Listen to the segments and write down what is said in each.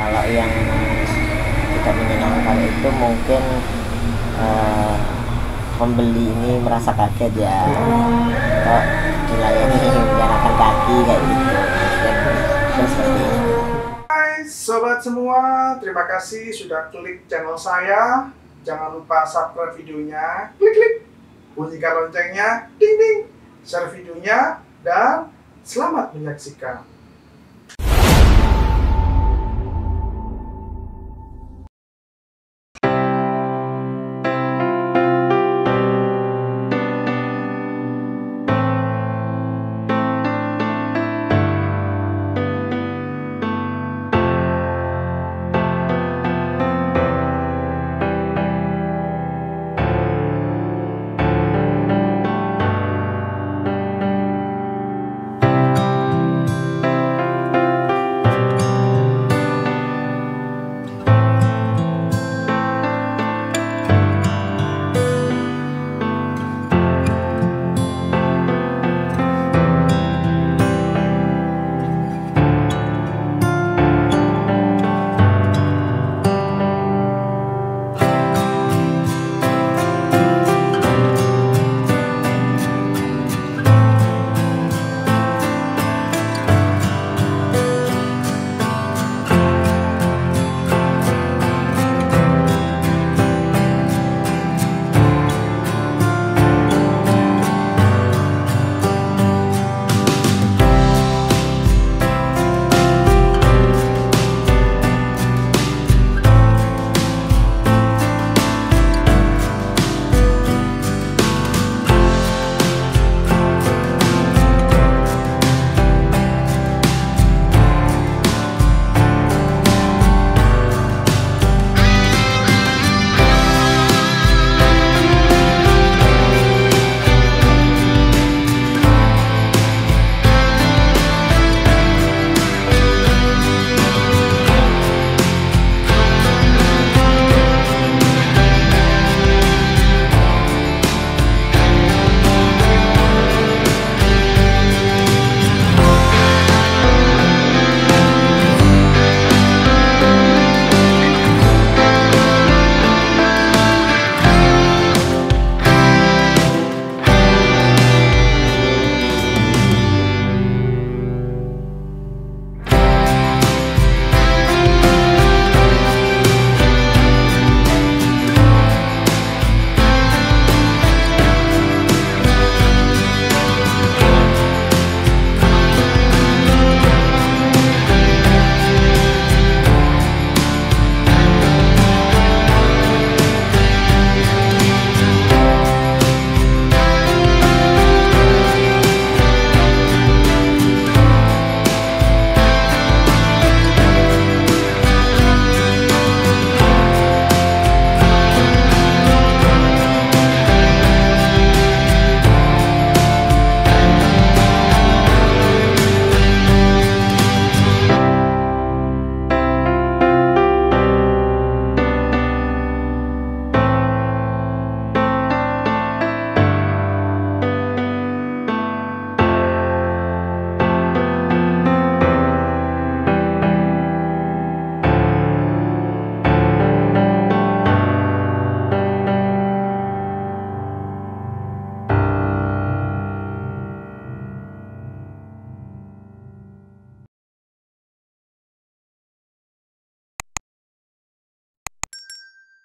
Kalau yang tidak menyenangkan itu mungkin pembeli ini merasa kaget ya, kok dilayani menggunakan kaki kayak gitu. Dan seperti itu. Hai sobat semua, terima kasih sudah klik channel saya. Jangan lupa subscribe videonya, klik bunyikan loncengnya, ding ding, share videonya, dan selamat menyaksikan.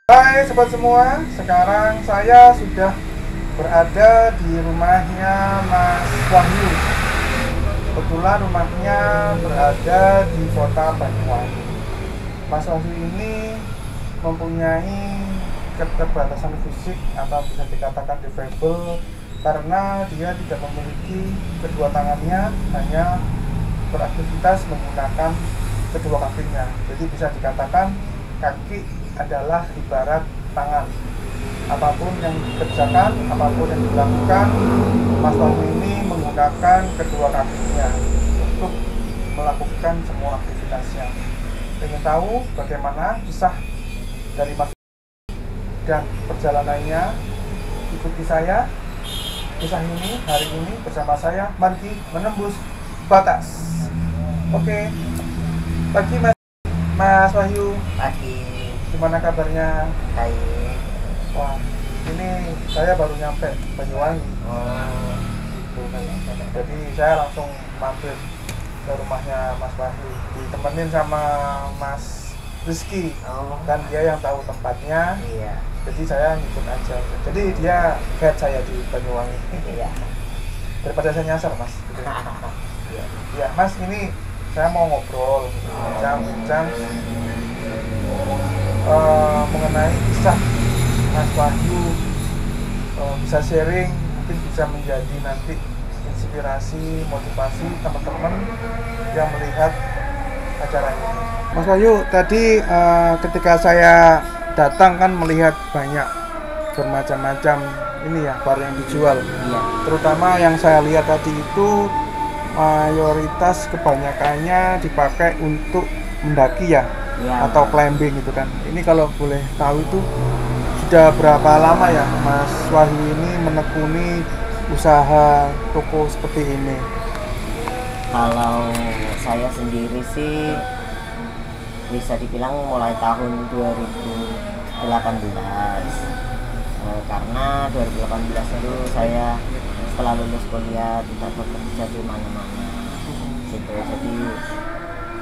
Hai sobat semua, sekarang saya sudah berada di rumahnya Mas Wahyu. Kebetulan rumahnya berada di kota Banyuwangi. Mas Wahyu ini mempunyai keterbatasan fisik atau bisa dikatakan difabel karena dia tidak memiliki kedua tangannya, hanya beraktivitas menggunakan kedua kakinya. Jadi bisa dikatakan kaki adalah ibarat tangan. Apapun yang dikerjakan, apapun yang dilakukan, Mas Wahyu ini menggunakan kedua kakinya untuk melakukan semua aktivitasnya. Ingin tahu bagaimana kisah dari Mas dan perjalanannya? Ikuti saya kisah ini hari ini bersama saya, Margi Menembus Batas. Oke, bagi Mas Mas Wahyu, Pagi. gimana kabarnya? Baik. Wah, ini saya baru nyampe Banyuwangi. Oh. Jadi saya langsung mampir ke rumahnya Mas Wahyu, ditemenin sama Mas Rizky. Oh. Kan dia yang tahu tempatnya. Iya. Jadi saya ngikut aja. Jadi dia guide saya di Banyuwangi. Iya. Daripada saya nyasar, Mas. Gitu. Iya. Ya, Mas, ini saya mau ngobrol, bincang-bincang mengenai kisah Mas Wahyu. Bisa sharing, mungkin bisa menjadi nanti inspirasi, motivasi teman-teman yang melihat acara ini. Mas Wahyu, tadi ketika saya datang kan melihat banyak bermacam-macam ini ya barang yang dijual. Iya. Terutama yang saya lihat tadi itu mayoritas kebanyakannya dipakai untuk mendaki ya, Iya. atau climbing gitu kan. Ini kalau boleh tahu itu sudah berapa lama ya Mas Wahyu ini menekuni usaha toko seperti ini? Kalau saya sendiri sih bisa dibilang mulai tahun 2018. Karena 2018 itu saya setelah lulus kuliah tidak bekerja di mana-mana gitu. Jadi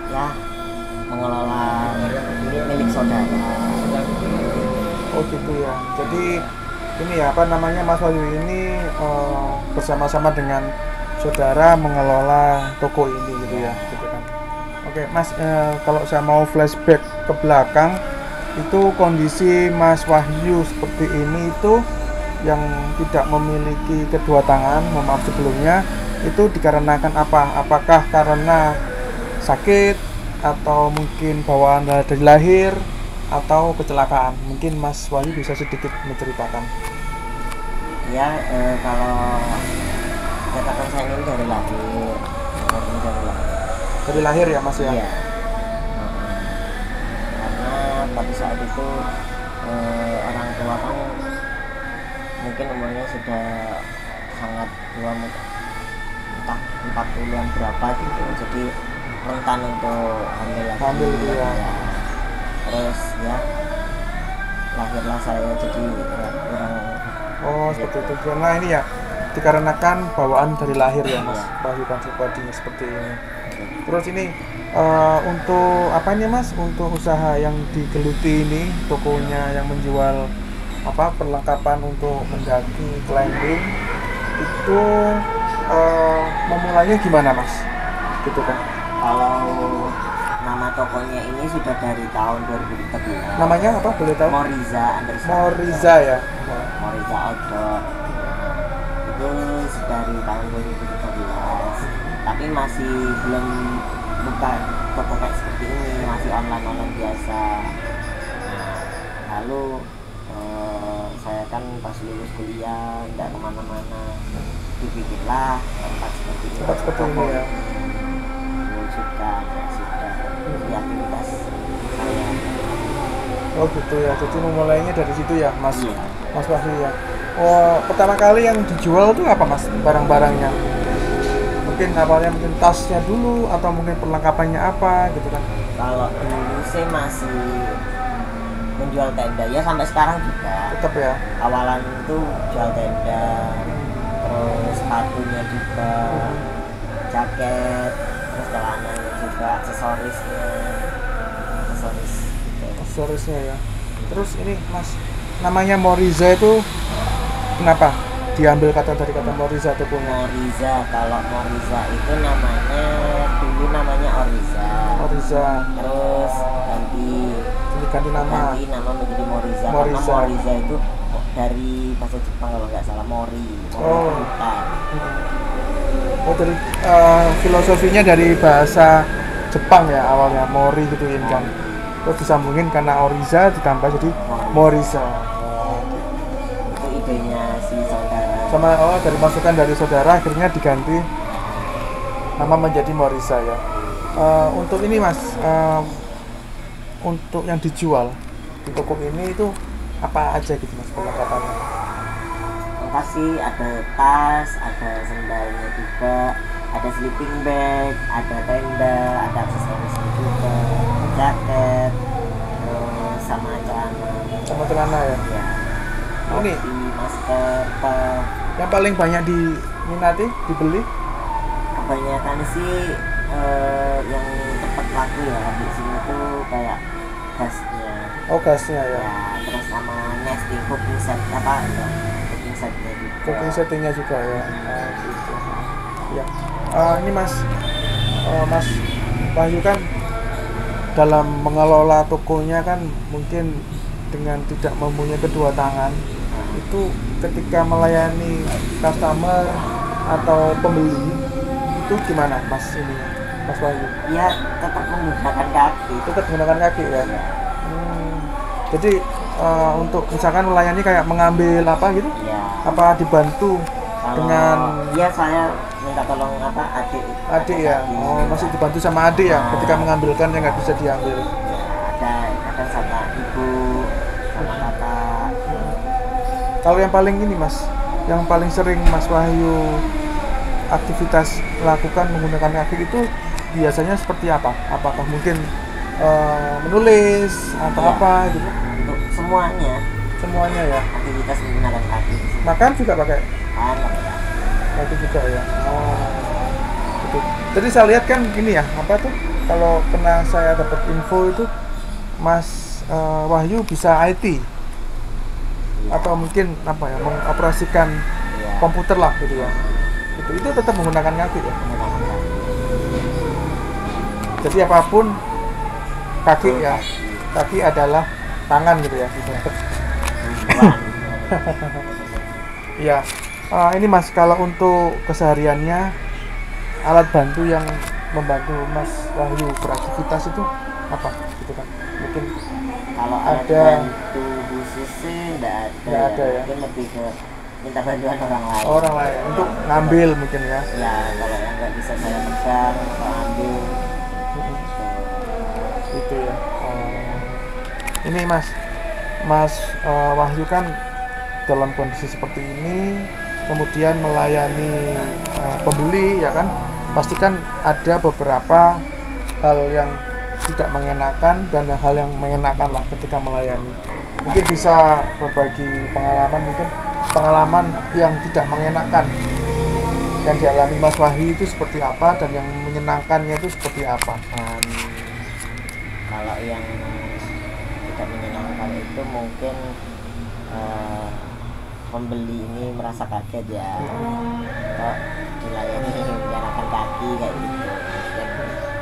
ya mengelola milik saudara. Oh gitu ya. Jadi ini ya apa namanya Mas Wahyu ini bersama-sama dengan saudara mengelola toko ini gitu ya, gitu kan. Oke Mas, kalau saya mau flashback ke belakang, itu kondisi Mas Wahyu seperti ini itu yang tidak memiliki kedua tangan, mohon maaf sebelumnya, itu dikarenakan apa? Apakah karena sakit atau mungkin bawaan dari lahir atau kecelakaan? Mungkin Mas Wahyu bisa sedikit menceritakan. Ya kalau katakan saya ini dari lahir. Dari lahir ya Mas ya? Iya. Karena pada saat itu orang tua kan mungkin umurnya sudah sangat tua, entah 40-an berapa gitu, jadi rentan untuk hamil lagi. Hamil gitu ya. Terus ya lahirlah saya jadi kurang. Oh seperti itu. Nah ini ya dikarenakan bawaan dari lahir ya Mas Wahyu kan seperti ini. Terus ini untuk apa nih Mas, untuk usaha yang digeluti ini, tokonya yang menjual apa perlengkapan untuk mendaki climbing itu memulainya gimana Mas? Gitu kan. Kalau nama tokonya ini sudah dari tahun 2013. Namanya apa boleh tahu? Moriza Anderson. Moriza ya. Moriza Outdoor. Itu dari tahun 2013. Tapi masih belum buka toko kayak seperti ini, masih online biasa. Nah, lalu saya kan pas lulus kuliah nggak kemana-mana, dibikinlah tempat seperti ini. Tempat seperti ini ya. Sudah jadi aktivitas saya. Oh gitu ya. Jadi memulainya dari situ ya Mas. Iya. Mas Wahyu ya. Oh pertama kali yang dijual tuh apa Mas barang-barangnya? Mungkin awalnya mungkin tasnya dulu atau mungkin perlengkapannya apa gitu kan? Kalau dulu sih masih menjual tenda ya, sampai sekarang juga. Tetap ya. Awalan itu jual tenda, terus sepatunya juga, jaket, terus celananya juga, aksesoris gitu. Aksesorisnya ya. Terus ini Mas, namanya Moriza itu kenapa diambil dari kata Moriza atau punya? Moriza, kalau Moriza itu dulu namanya Oriza. Moriza. Terus Ganti nama menjadi Moriza. Moriza. Karena Moriza itu dari bahasa Jepang kalau nggak salah, mori hutan. Oh dari filosofinya dari bahasa Jepang ya awalnya, mori gitu kan. Terus disambungin karena Oriza ditambah jadi Moriza. Itu idenya si saudara. Sama dari masukan dari saudara akhirnya diganti nama menjadi Moriza ya. Untuk ini Mas, untuk yang dijual di toko ini itu apa aja gitu Mas perlengkapannya? Pasti ada tas, ada sendalnya juga, ada sleeping bag, ada tenda, ada aksesorisnya juga. jaket, terus sama celana ya. ya, Ini topi, masker, tas. yang paling banyak diminati, dibeli? Kebanyakan sih yang cepat laku ya di sini tuh kayak gasnya. Oh, gasnya ya. Ya, terus sama nesting cooking set apa ya, cooking setnya juga. Cooking settingnya juga ya. Gitu. Ya. Ini Mas Wahyu kan dalam mengelola tokonya kan mungkin dengan tidak mempunyai kedua tangan, itu ketika melayani customer atau pembeli itu gimana Mas Wahyu? Ya tetap menggunakan kaki. Tetap menggunakan kaki ya. Jadi untuk misalkan melayani kayak mengambil apa gitu? Ya. Apa dibantu dengan? Iya, saya minta tolong adik Ya. Oh, masih dibantu sama adik ya ketika mengambilkan yang nggak bisa diambil. Ya, ada kadang sama ibu, sama kakak. Kalau yang paling ini Mas, yang paling sering Mas Wahyu aktivitas lakukan menggunakan kaki itu biasanya seperti apa? Apakah mungkin menulis atau Ya, apa gitu? untuk semuanya Ya. aktivitas menggunakan kaki. Makan juga pakai Ya. kaki juga ya. Oh, gitu. Jadi saya lihat kan ini ya, apa tuh? Kalau pernah saya dapat info itu Mas Wahyu bisa IT Ya. atau mungkin apa ya, mengoperasikan Ya. komputer lah gitu ya. Itu tetap menggunakan kaki ya. Menggunakan kaki. Jadi apapun kaki ya. Kaki adalah tangan gitu ya. Wah. Iya. Ini Mas, kalau untuk kesehariannya alat bantu yang membantu Mas Wahyu beraktivitas itu apa gitu kan? Mungkin Kalau ada bantu khusus sih enggak Nggak ada ya. Mungkin lebih ke minta bantuan orang lain. orang lain untuk ngambil mungkin ya. Ya, kalau yang nggak bisa saya pegang atau ambil Itu ya. Ini Mas Wahyu kan dalam kondisi seperti ini kemudian melayani pembeli ya kan, pastikan ada beberapa hal yang tidak mengenakan dan hal yang mengenakan lah ketika melayani. Mungkin bisa berbagi pengalaman yang tidak mengenakan yang dialami Mas Wahyu itu seperti apa dan yang menyenangkannya itu seperti apa? Kalau yang tidak menyenangkan itu mungkin pembeli ini merasa kaget ya, kok dilayani menggunakan kaki kayak gitu ya,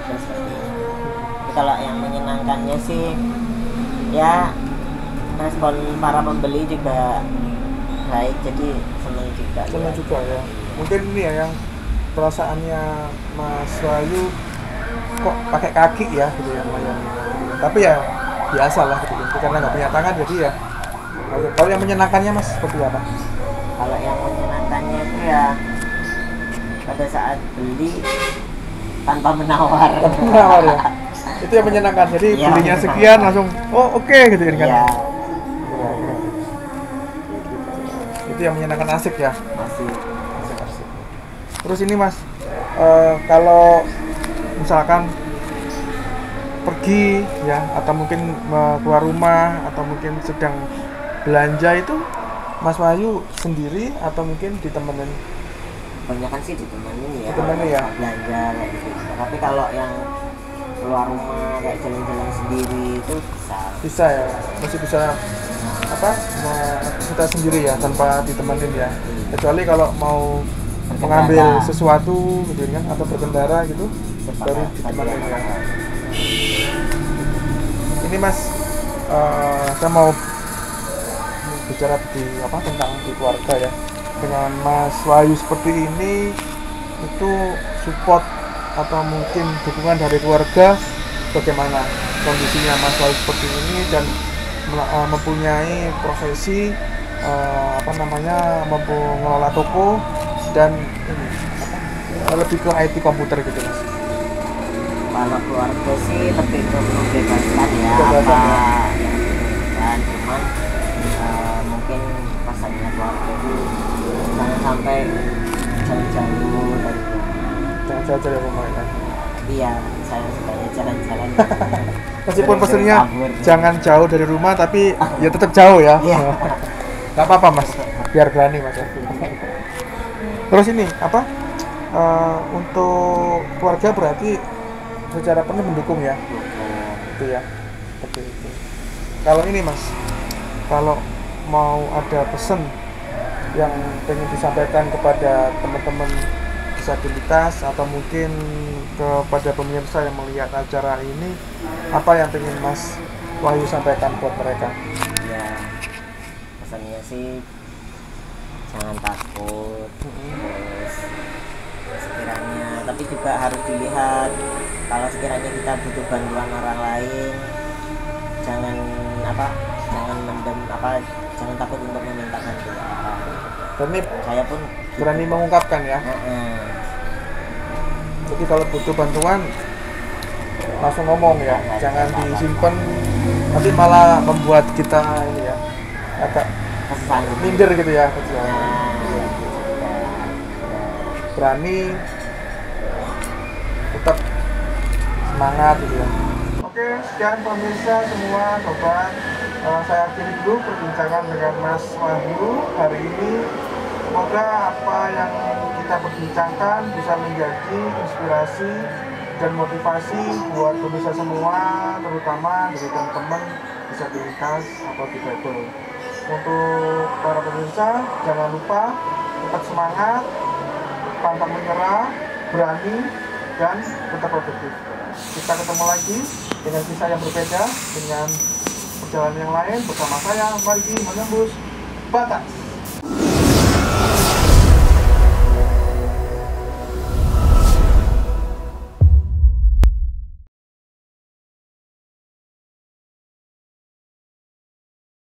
terus seperti itu. Tapi kalau yang menyenangkannya sih ya respon para pembeli juga baik, jadi senang juga Ya. Mungkin ini ya yang perasaannya Mas Wahyu kok pakai kaki ya gitu ya melayani. Tapi ya biasa lah gitu, karena nggak punya tangan jadi ya. Kalau yang menyenangkannya Mas seperti apa? Kalau yang menyenangkannya itu ya pada saat beli tanpa menawar. Ya. Itu yang menyenangkan. Jadi Ya, belinya sekian langsung oke gitu kan. Ya, Itu yang menyenangkan, asik ya. masih Asik. Terus ini Mas, kalau misalkan pergi ya atau mungkin keluar rumah atau mungkin sedang belanja itu Mas Wahyu sendiri atau mungkin ditemenin? kebanyakan sih ditemenin ya, Ditemenin ya? belanja kayak gitu. Tapi kalau yang keluar rumah kayak jalan-jalan sendiri itu Bisa ya, masih bisa kita sendiri ya tanpa ditemenin ya. Kecuali kalau mau mengambil sesuatu gitu kan atau berkendara gitu baru ditemenin ya. Ini Mas, saya mau bicara tentang di keluarga ya. Dengan Mas Wahyu seperti ini, itu support atau mungkin dukungan dari keluarga bagaimana kondisinya Mas Wahyu seperti ini dan mempunyai profesi mampu mengelola toko dan lebih ke IT komputer gitu Mas. Kalau keluarga sih lebih ke membebaskan ya, Membebaskan, apa ya. yang diinginkan, cuman mungkin pasangan keluarga itu jangan sampai jauh-jauh dari rumah. Jangan jauh dari rumah ya. Tapi ya saya sebagai jalan-jalan Meskipun Sering-sering pesennya kabur. jangan jauh dari rumah, tapi ya tetap jauh ya. Iya. Gak apa-apa mas, biar berani mas. Terus ini apa? Untuk keluarga berarti secara penuh mendukung ya, itu ya, seperti itu. Kalau ini mas, kalau mau ada pesan yang pengen disampaikan kepada teman-teman disabilitas atau mungkin kepada pemirsa yang melihat acara ini, apa yang pengen Mas Wahyu sampaikan buat mereka? Ya, pesannya sih jangan takut, terus sekiranya, tapi juga harus dilihat kalau sekiranya kita butuh bantuan orang lain, jangan mendem jangan takut untuk meminta bantuan. Berani, Saya pun berani mengungkapkan ya. Jadi kalau butuh bantuan langsung ngomong ya, jangan disimpan, nanti malah membuat kita ini ya agak minder gitu ya. Berani, tetap semangat gitu ya. Oke, sekian pemirsa semua sobat, saya akhiri dulu perbincangan dengan Mas Wahyu hari ini. Semoga apa yang kita perbincangkan bisa menjadi inspirasi dan motivasi buat pemirsa semua, terutama dari teman-teman disabilitas atau difabel. Untuk para pemirsa, jangan lupa tetap semangat, pantang menyerah, berani, dan tetap produktif. Kita ketemu lagi dengan kisah yang berbeda, dengan perjalanan yang lain bersama saya, Margi Menembus Batas.